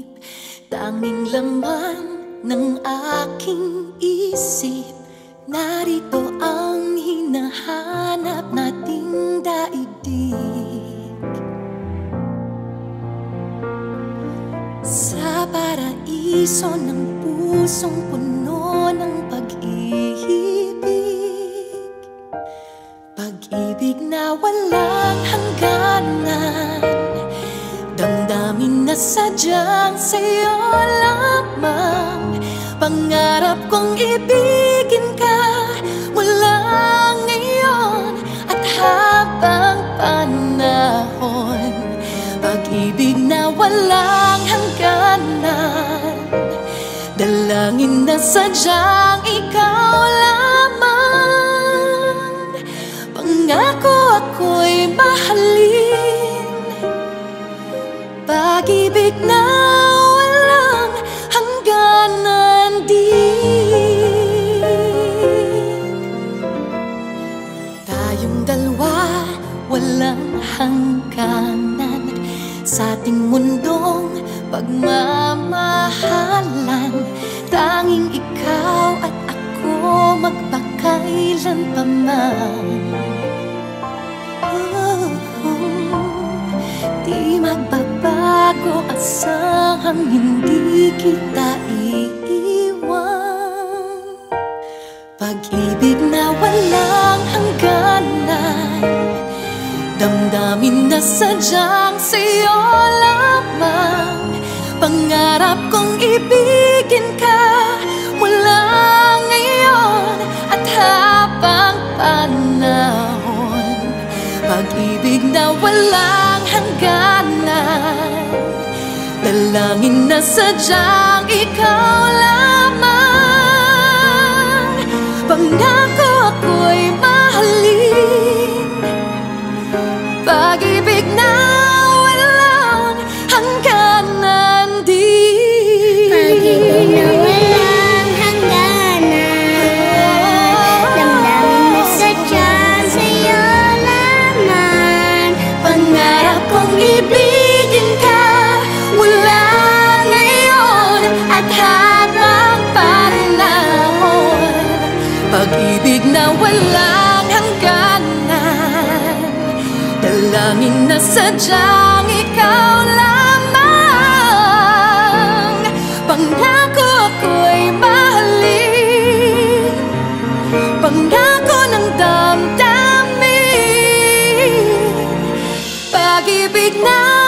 panganib, tanging laman ng aking isip. Narito ang hinahanap nating daigdig. Sa paraiso ng pusong puno ng pag-ibig, pag-ibig na walang hangganan, damdamin na sadyang sa'yo lamang. Pangarap kong ibigin ka mula ngayon at habang panahon. Pag-ibig na walang hangganan, dalangin na sadyang ikaw lamang. Pangako ako'y mahalin, pag-ibig na walang hangganan din. Tayong dalawa walang hangganan sa ating mundong pagmamahalan. Tanging ikaw at ako magpakailan pa man. Di magbabago asahang hindi kita iiwan. Pag-ibig na walang hangganan, damdamin na sadyang sa'yo lamang. Pangarap kong ibigin ka mula ngayon at habang panahon. Pag-ibig na walang hangganan, dalangin na sadyang ikaw lamang. Pangako ako'y mahalin, pag-ibig na walang hangganan din. Pag-ibig na walang hangganan, damdamin na sadyang sa'yo lamang. Pangarap kong ibigin ka mula ngayon at habang panahon. Pag-ibig na walang hangganan, dalangin na sadyang ikaw lamang. Pangako ako'y mahalin, pangako ng damdamin, pag-ibig na